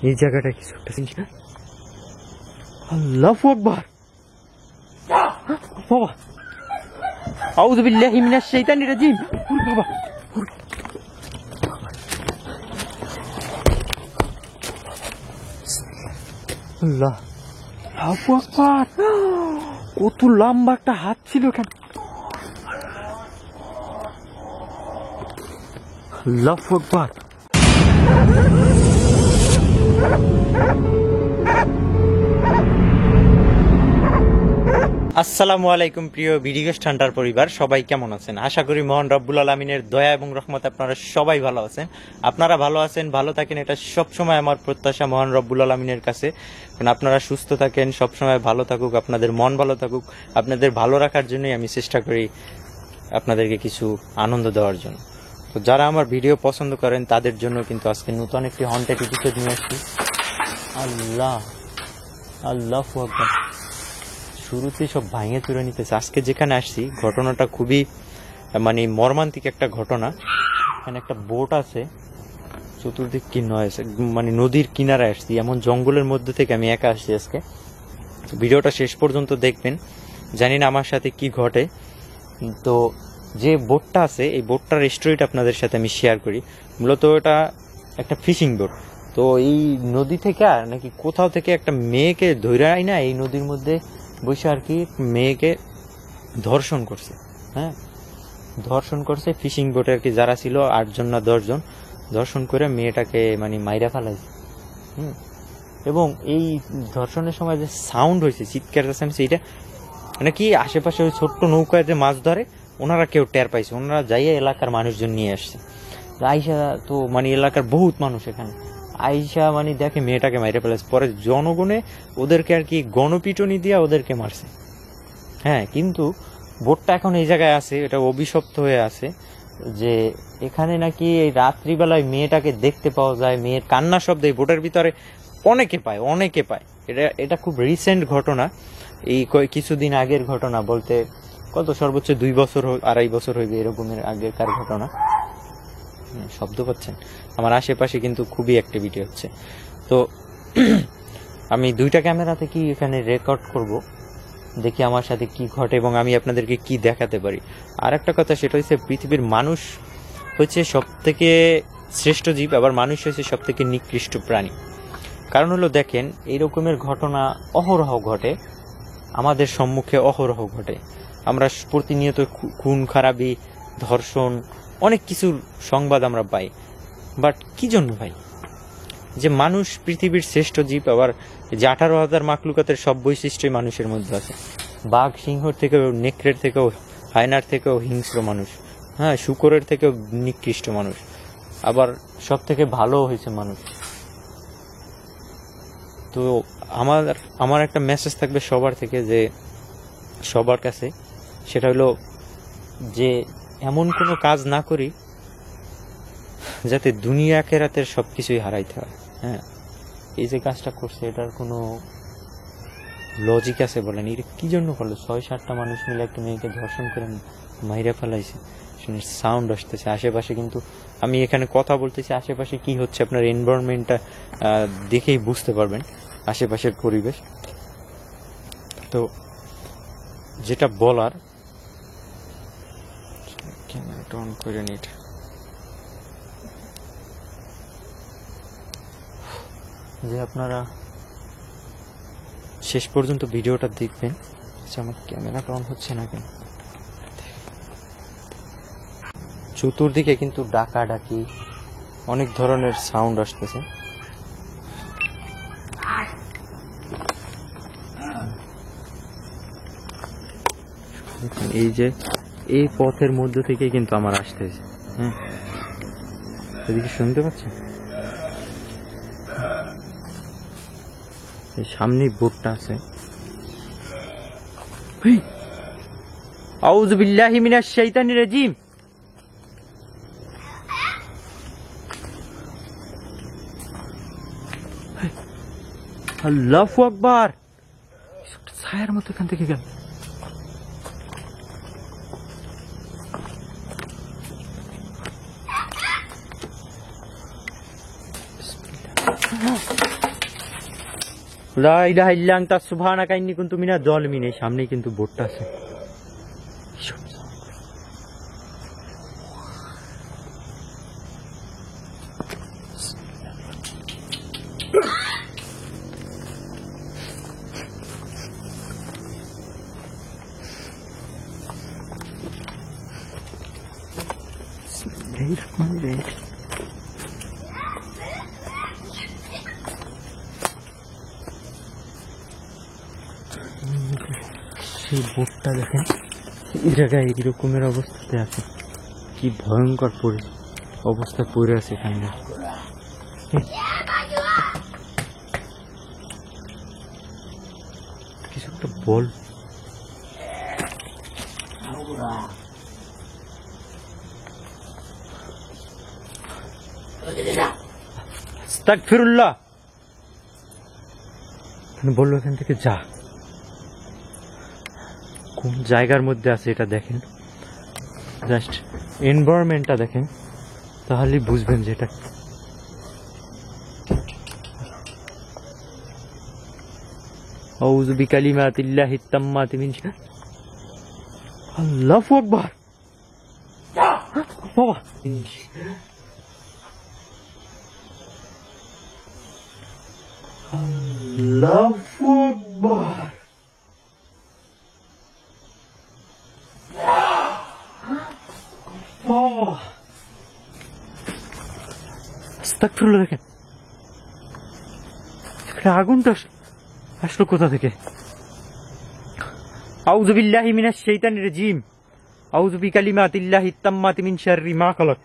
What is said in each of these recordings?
এই জায়গাটা কিছু একটা চিনছি না। আল্লাহু আকবার। বাবা আউযু বিল্লাহি মিনাশ শাইতানির রাজিম। বাবা আল্লাহ আল্লাহু আকবার। কত লম্বা একটা হাত ছিল এখানে। আল্লাহু আকবার। আসসালামু আলাইকুম প্রিয় ভিডিওস্ট হান্টার পরিবার, সবাই কেমন আছেন? আশা করি মহান রব্বুল আলামিনের দয়া এবং রহমতে আপনারা সবাই ভালো আছেন। আপনারা ভালো আছেন, ভালো থাকেন, এটা সবসময় আমার প্রত্যাশা মহান রব্বুল আলামিনের কাছে। কারণ আপনারা সুস্থ থাকেন, সবসময় ভালো থাকুক, আপনাদের মন ভালো থাকুক। আপনাদের ভালো রাখার জন্যই আমি চেষ্টা করি আপনাদেরকে কিছু আনন্দ দেওয়ার জন্য। তো যারা আমার ভিডিও পছন্দ করেন তাদের জন্য কিন্তু আজকে নতুন একটি হন্টেড এপিসোড নিয়ে আসছি। আল্লাহ আল্লাহু আকবার। শুরুতে সব ভাঙে চুরে নিতেছে। আজকে যেখানে আসছি ঘটনাটা খুবই মর্মান্তিক একটা ঘটনা। এখানে একটা বোট আছে, চতুর্দিক কি নয়, নদীর কিনারে আসছি। এমন জঙ্গলের মধ্যে থেকে আমি একা আসছি আজকে। ভিডিওটা শেষ পর্যন্ত দেখবেন, জানি না আমার সাথে কি ঘটে। তো যে বোটটা আছে এই বোটটার স্টোরিটা আপনাদের সাথে আমি শেয়ার করি। মূলত এটা একটা ফিশিং বোট। তো এই নদী থেকে আর নাকি কোথাও থেকে একটা মেয়েকে ধরে আই না, এই নদীর মধ্যে বসে আর কি মেয়েকে ধর্ষণ করছে। হ্যাঁ, ধর্ষণ করছে ফিশিং বোটে আর কি, যারা ছিল 8 জন না 10 জন, ধর্ষণ করে মেয়েটাকে মাইরা ফেলাইছে। এবং এই ধর্ষণের সময় যে সাউন্ড হয়েছে, চিৎকার সেইটা কি আশেপাশে ওই ছোট্ট নৌকায় যে মাছ ধরে ওনারা কেউ টের পাইছে। ওনারা যাইয়া এলাকার মানুষজন নিয়ে আসছে। আইসা তো এলাকার বহুত মানুষ এখানে আইসা দেখে মেয়েটাকে মাইরে ফেলেছে। পরে জনগণে ওদেরকে আর কি গণপিটনি দিয়া ওদেরকে মারছে। হ্যাঁ, কিন্তু বোটটা এখন এই জায়গায় আছে, এটা অভিশপ্ত হয়ে আছে যে এখানে নাকি এই রাত্রিবেলায় মেয়েটাকে দেখতে পাওয়া যায়। মেয়ের কান্না শব্দ এই বোটের ভিতরে অনেকে পায়। এটা খুব রিসেন্ট ঘটনা, এই কিছুদিন আগের ঘটনা। বলতে কত সর্বোচ্চ 2 বছর 2.5 বছর হইবে এরকমের আগেরকার ঘটনা। শব্দ পাচ্ছেন? আমার আশেপাশে কিন্তু খুবই অ্যাক্টিভিটি হচ্ছে। তো আমি 2টা ক্যামেরা থেকে এখানে রেকর্ড করব, দেখি আমার সাথে কি ঘটে এবং আমি আপনাদেরকে কি দেখাতে পারি। আর একটা কথা, সেটা হচ্ছে পৃথিবীর মানুষ হচ্ছে সব থেকে শ্রেষ্ঠ জীব, আবার মানুষ হচ্ছে সব থেকে নিকৃষ্ট প্রাণী। কারণ হলো দেখেন, এই রকমের ঘটনা অহরহ ঘটে আমাদের সম্মুখে, অহরহ ঘটে। আমরা প্রতিনিয়ত খুন খারাপি, ধর্ষণ, অনেক কিছুর সংবাদ আমরা পাই। বাট কি জন্য ভাই? যে মানুষ পৃথিবীর শ্রেষ্ঠ জীব, আবার যে 18,000 মাখলুকাতের সব বৈশিষ্ট্যই মানুষের মধ্যে আছে। বাঘ সিংহর থেকেও, নেকড়ের থেকেও, হায়নার থেকেও হিংস্র মানুষ। হ্যাঁ, শূকরের থেকেও নিকৃষ্ট মানুষ। আবার সব থেকে ভালো হয়েছে মানুষ। তো আমার একটা মেসেজ থাকবে সবার থেকে, যে সবার কাছে, সেটা হলো যে এমন কোনো কাজ না করি যাতে দুনিয়া আখিরাতের সবকিছুই হারাইতে হয়। হ্যাঁ, এই যে কাজটা করছে এটার কোনো লজিক আছে বলেন? এটা কি জন্য করলো? 6-7টা মানুষ মিলে একটা মেয়েকে ধর্ষণ করে মাইরা ফেলাইছে। শুনে সাউন্ড আসতেছে আশেপাশে, কিন্তু আমি এখানে কথা বলতেছি, আশেপাশে কি হচ্ছে আপনার এনভায়রনমেন্টটা দেখেই বুঝতে পারবেন, আশেপাশের পরিবেশ। তো যেটা বলার, ক্যামেরাটা অন করে নিই, যে আপনারা শেষ পর্যন্ত ভিডিওটা দেখবেন। আমার ক্যামেরাটা অন হচ্ছে না কেন? চতুর্দিকে কিন্তু ডাকাডাকি, অনেক ধরনের সাউন্ড আসতেছে। এই যে এই পথের মধ্য থেকে কিন্তু আমার আসতেছে। হ্যাঁ, এদিকে শুনতে পাচ্ছেন? সামনেই বোটটা আছে। আউযু বিল্লাহি মিনাশ শাইতানির রাজিম। আল্লাহু আকবার। ছায়ার মতো এখান থেকে গেল। লা ইলাহা ইল্লা আনতা সুবহানাকা ইন্নী কুনতু মিনাজ জালিমিন। এই সামনেই কিন্তু বোর্ডটা আছে। সেই বোর্ডটা দেখেন, এই জায়গায় এইরকমের অবস্থাতে আছে। কি ভয়ঙ্কর অবস্থা পড়ে আছে এখানে। কিছু একটা বল। আস্তাগফিরুল্লাহ। বললো এখান থেকে যা। কোন জায়গার মধ্যে আছে এটা দেখেন, জাস্ট এনভায়রনমেন্টটা দেখেন, তাহলেই বুঝবেন যে এটা। আউযু বিকালিমাতিল্লাহিত তাম্মাতি মিন শাররি। আল্লাহু আকবার। বাবা, আল্লাহু আকবার। আস্তাগফিরুল্লাহ। দেখেন আগুনটা আসলো কোথা থেকে? আউযু বিল্লাহি মিনাশ শাইতানির রাজিম। আউযু বিকালিমাতিল্লাহিত তাম্মাতি মিন শাররি মা খালাক।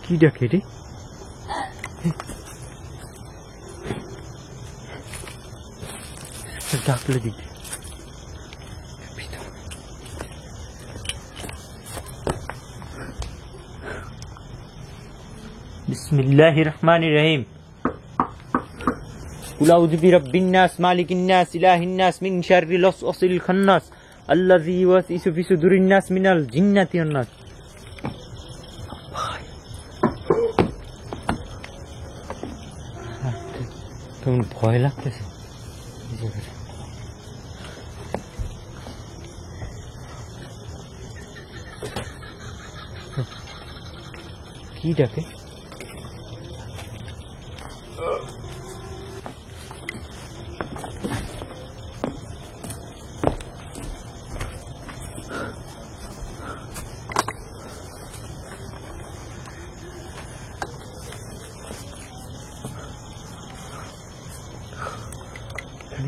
কি ডাকে রে? ডাকলে দিকে বিসমিল্লাহির রহমানির রহিম। কুল আউযু বিরাব্বিন নাস মালিকিন নাস ইলাহিন নাস মিন শাররিল ওয়াসওয়াসিল খান্নাস আল্লাযী ইউওয়াসওয়িসু ফি সুদুরিন নাস মিনাল জিন্নাতি ওয়ান নাস। কেমন ভয় লাগতেছে। কি ডাকে?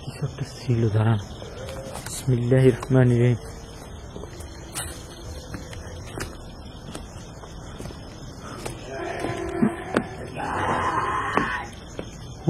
কিছু একটা ছিল, দাঁড়ান। বিসমিল্লাহির রহমানির রহিম।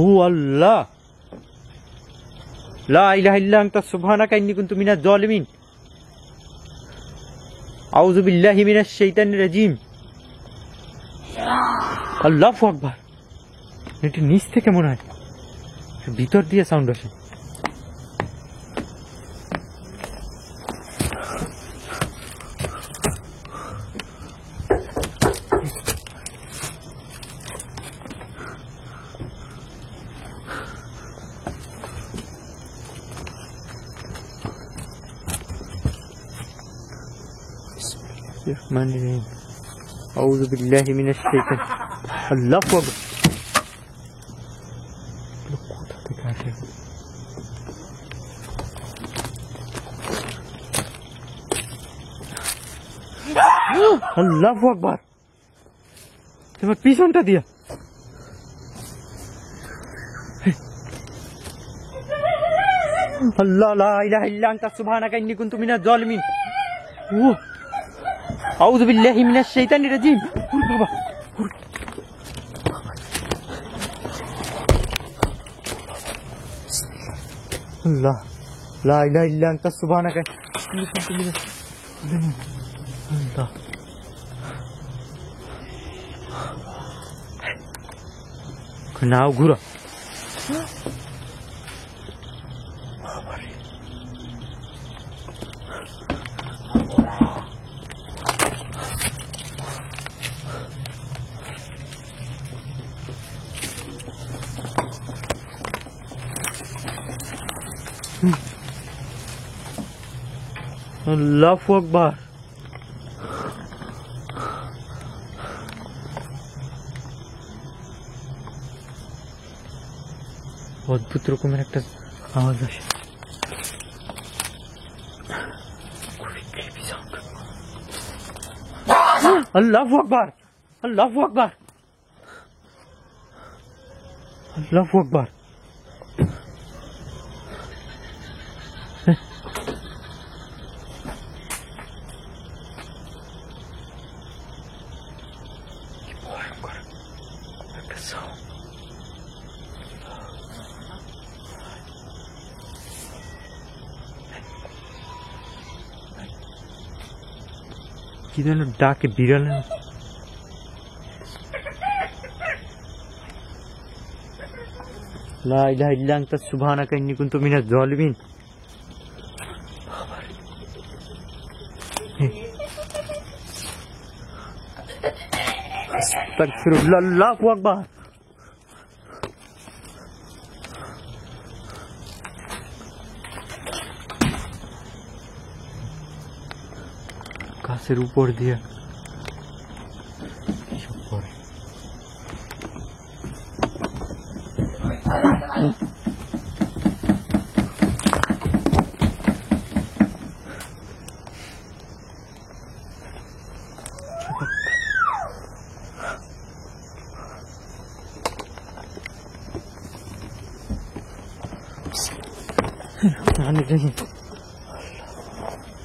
ও আল্লাহ, লা ইলাহা ইল্লা আনতা সুবহানাকা ইন্নী কুনতু মিনাজ জালিমিন। আউযু বিল্লাহি মিনাশ শাইতানির রাজিম। আল্লাহু আকবার। এটা নিচ থেকে মনে হয়, ভিতর দিয়ে সাউন্ড আসে। বিসমিল্লাহির আউযু বিল্লাহি মিনাশ শাইতান। আল্লাহু আকবার। কোথা থেকে আসে? আল্লাহু আকবার। তোমার পিছনটা দিয়া আল্লাহ, লা ইলাহা ইল্লা আনতা সুবহানাকা ইন্নী কুনতু মিনাজ জালিমিন। ও আউযু বিল্লাহি মিনাশ শাইতানির রাজিম। ওরে বাবা, আল্লাহ, লা ইলাহা ইল্লা আনতা সুবহানাকা ইন্নী কুনতু মিনাজ জালিমিন। আল্লাহ, নাও ঘুরা। আল্লাহু আকবার। অদ্ভুত রকমের একটা আওয়াজ আসে। আল্লাহু আকবার, আল্লাহু আকবার, আল্লাহু আকবার। কি যেন ডাকে বিড়াল। লা ইলাহা ইল্লা আনতা সুবহানাকা ইন্নী কুনতু মিনাজ জালিমিন। আস্তাগফিরুল্লাহ, আল্লাহু আকবার। গাছের উপর দিয়ে সব পরে।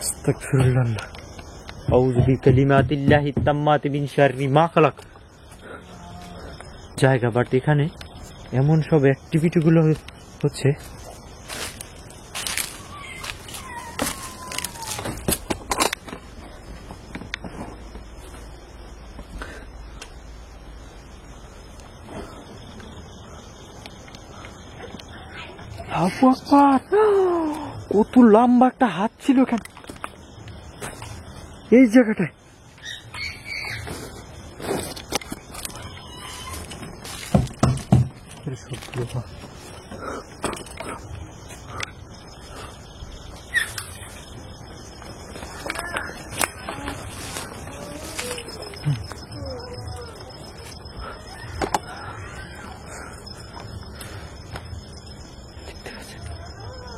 আস্তাগফিরুল্লাহ, আউযু বিকালিমাতিল্লাহি তাম্মাতি মিন শাররি মা খালাক। জায়গা, বাট এখানে এমন সব অ্যাক্টিভিটি গুলো হচ্ছে কত লম্বা একটা হাত ছিল এখানে এই জায়গাটায়।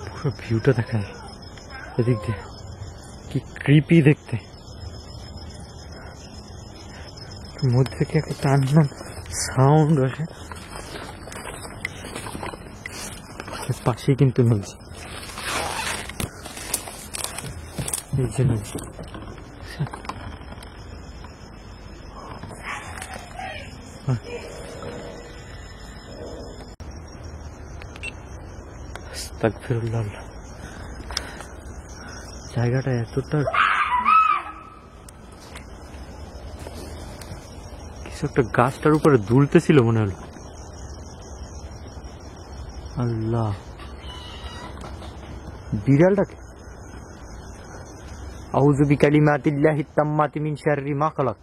পুরো ভিউটা দেখেন এদিক দিয়ে, কি ক্রিপি দেখতে। মধ্যে থেকে একটা টান সাউন্ড আসে, পাশেই কিন্তু নদী। এই যে নদী, আস্তাগফিরুল্লাহ। জায়গাটা এতটা কিছু একটা গাছটার উপরে দুলতেছিল মনে হলো। আল্লাহ, বিড়ালটাকে আউযু বিকালিমাতিল্লাহি তাম্মাতি মিন শাররি মা খালাক।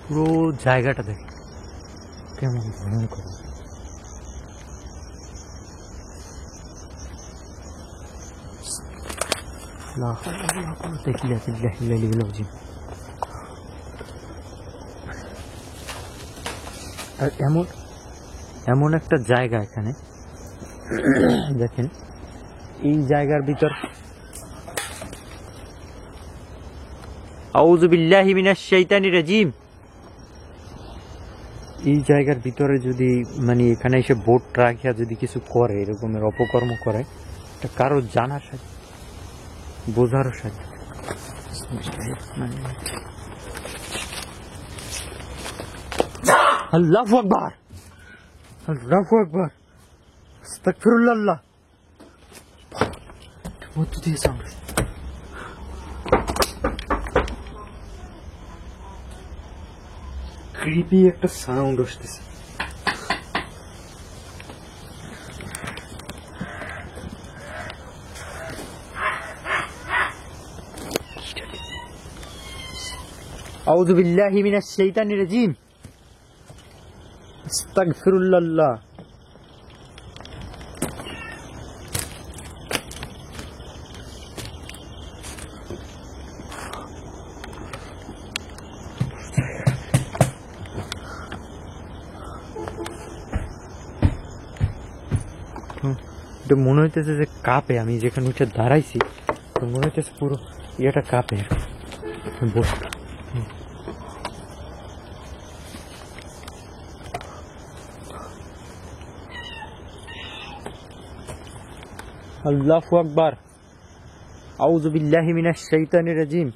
পুরো জায়গাটা দেখে কেমন ভয়ঙ্কর। আর এমন একটা জায়গা এখানে দেখেন, এই জায়গার ভিতর আউযু বিল্লাহি মিনাশ শাইতানির রাজিম। এই জায়গার ভিতরে যদি মানে এখানে এসে বোট রাখিয়া যদি কিছু করে, এরকমের অপকর্ম করে, এটা কারো জানার সাথে বোঝারও সাথে। আল্লাহু আকবার, আল্লাহু আকবার, আস্তাগফিরুল্লাহ। মধ্যে দিয়ে সাউন্ড, ক্রিপি একটা সাউন্ড আসতেছে। আউযু বিল্লাহি মিনাশ শাইতানির রাজিম। আস্তাগফিরুল্লাহ। তো মনে হইতেছে যে কাঁপে, আমি যেখানে উঠে দাঁড়াইছি তো মনে হইতেছে পুরো ইয়েটা কাঁপে বসটা। আল্লাহু আকবার। আউযু বিল্লাহি মিনাশ শাইতানির রাজিম।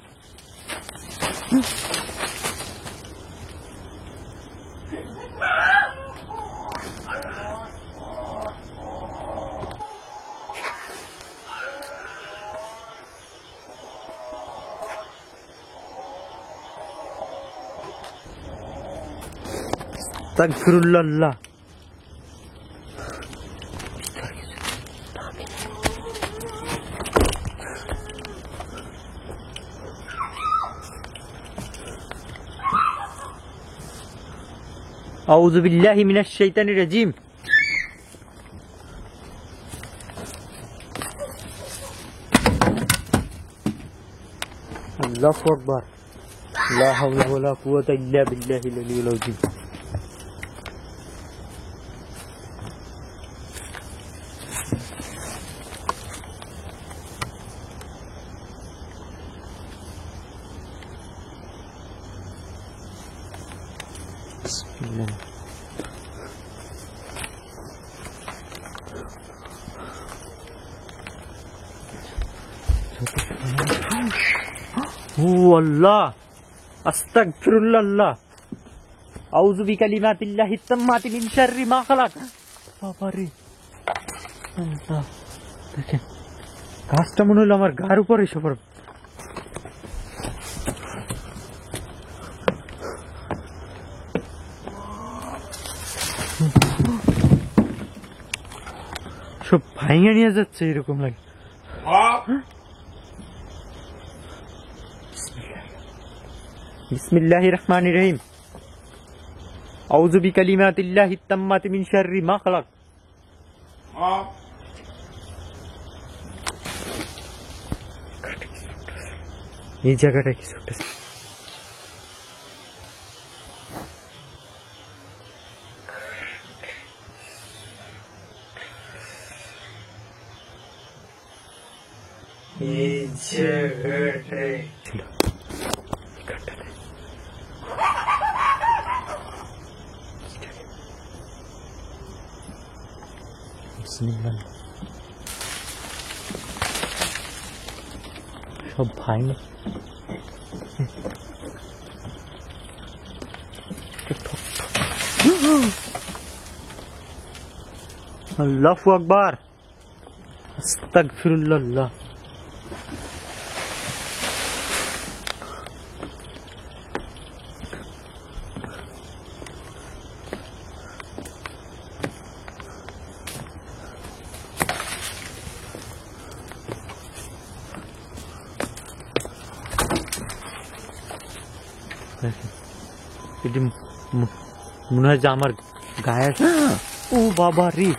আস্তাগফিরুল্লাহ। আউযু বিল্লাহি মিনাশ শাইতানির রাজিম। আল্লাহু আকবার। লা হাওলা ওয়ালা কুওয়াতা ইল্লা বিল্লাহিল আলিয়্যিল আযীম। বিসমিল্লাহ। ও আল্লাহ, আস্তাগফিরুল্লাহ। আউযু বিকালিমাতিল্লাহিত তাম্মাতি মিন শাররি মা খালাক। বাবারে আল্লাহ, দেখেন গাছটা মনে হলো আমার গার উপরে এসে পড়বে। সব ভাঙে নিয়ে যাচ্ছে এরকম লাগে। বিসমিল্লাহির রহমানির রহিম। আউযু বিকালিমাতিল্লাহিত তাম্মাতি মিন শাররি মা খালাক। এই জায়গাটা কিছু একটা ছিল। সব ভাই আল্লাহু আকবার। আস্তাগফিরুল্লাহ। এটি মনে হয় যে আমার গায়ে। ও বাবা রে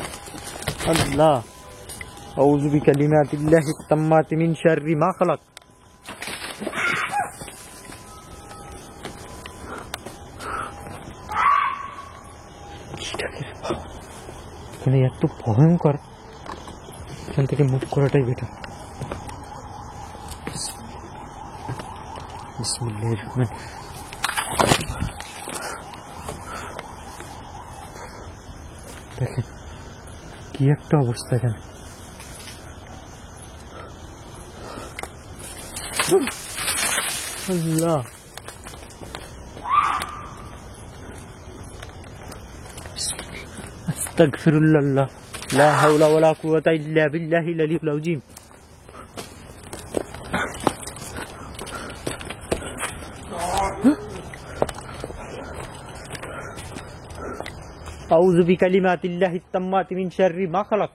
আল্লাহ। আউযু বিকালিমাতিল্লাহিত তাম্মাতি মিন শাররি মা খালাক। এখানে এত ভয়ঙ্কর, এখান থেকে মুভ করাটাই বেটার। বিসমিল্লাহির রহমানির রহিম। দেখেন কি একটা অবস্থা এখানে। আল্লাহ, আস্তাগফিরুল্লাহ। লা হাওলা ওয়ালা কুওয়াতা ইল্লা বিল্লাহিল আলিয়্যিল আযীম। আউযু বিকালিমাতিল্লাহিত তাম্মাতি মিন শাররি মা খালাক।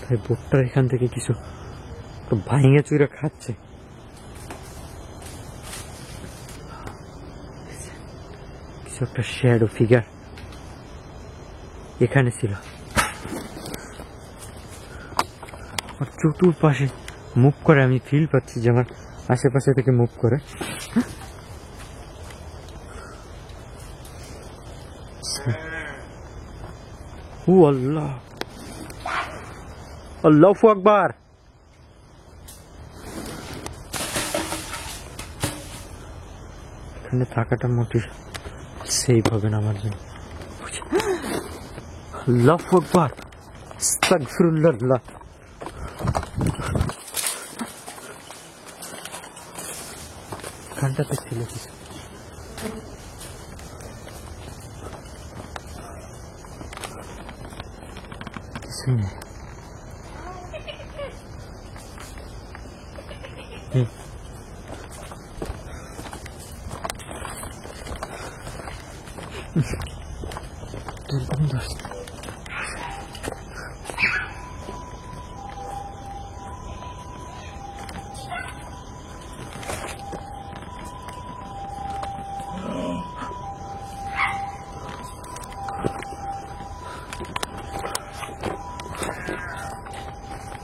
তাই বোটটার এখান থেকে কিছু ভাঙে চুরে খাচ্ছে। কিছু একটা শ্যাডো ফিগার এখানে ছিল। আর চতুর্পাশে মুভ করে, আমি ফিল পাচ্ছি যে আমার আশেপাশে থেকে মুভ করে। ও আল্লাহ, আল্লাহু আকবার। এখানে থাকাটা মোটেই সেফ হবে না আমার জন্য। আল্লাহু আকবার, আস্তাগফিরুল্লাহ। এখানটাতে ছিল কিছু।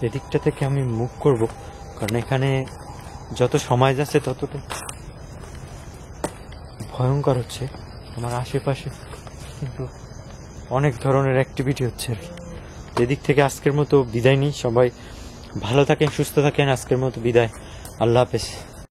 এদিকটা থেকে আমি মুভ করব, কারণ এখানে যত সময় যাচ্ছে ততটা ভয়ঙ্কর হচ্ছে। আমার আশেপাশে কিন্তু অনেক ধরনের অ্যাক্টিভিটি হচ্ছে আর কি। এদিক থেকে আজকের মতো বিদায় নিই। সবাই ভালো থাকেন, সুস্থ থাকেন। আজকের মতো বিদায়, আল্লাহ হাফেজ।